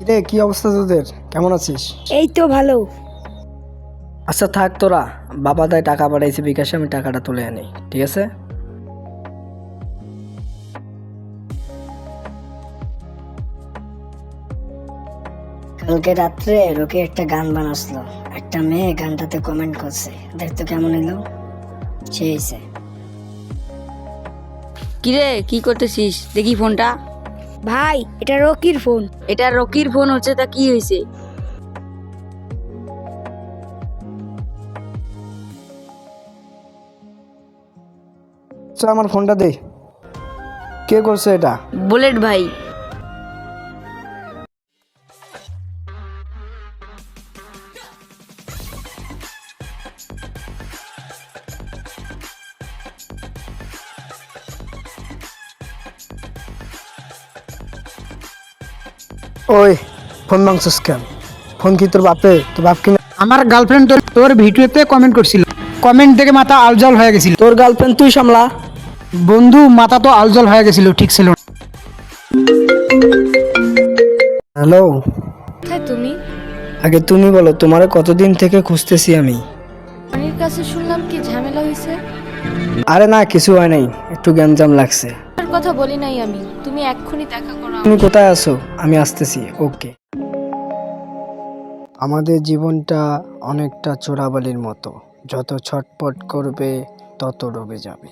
রে কি অবস্থা তোদের? কেমন আছিস? এই তো ভালো। আচ্ছা থাক তোরা, বাবা তাই টাকা পাঠাইছে বিকাশে, আমি টাকাটা তুলে আনি, ঠিক আছে? কালকে রাত্রে রকি একটা গান বানাসলো, একটা মেয়ে গানটাতে কমেন্ট করছে, দেখতো কেমন এলো। চেয়েছে। কিরে কি করতেছিস? দেখি ফোনটা। ভাই এটা রকির ফোন। এটা রকির ফোন হচ্ছে, তা কি হয়েছে? আচ্ছা আমার ফোনটা দে। কে করছে এটা? বুলেট ভাই। ওই ফোন মাংসস কেন? ফোন কি তোর বাপে? তোর বাপ কিনে? আমার গার্লফ্রেন্ড তোর ভিডিওতে কমেন্ট করছিল, কমেন্ট দেখে মাথা আলজল হয়ে গেছিল। তোর গার্লফ্রেন্ড তুই সামলা। বন্ধু মাথা তো আলজল হয়ে গেছিল, ঠিক ছিল না। হ্যালো, কোথায় তুমি? আগে তুমি বলো, তোমারে কতদিন থেকে খুঁজতেছি আমি। অনির কাছে শুনলাম কি ঝামেলা হয়েছে। আরে না, কিছু হয় নাই, একটু গ্যাঞ্জাম লাগছে। তার কথা বলি নাই আমি, তুমি এক্ষুনি দেখা করো। তুমি কোথায় আছো? আমি আসতেছি। ওকে। আমাদের জীবনটা অনেকটা চোরাবালির মতো, যত ছটপট করবে তত ডুবে যাবে।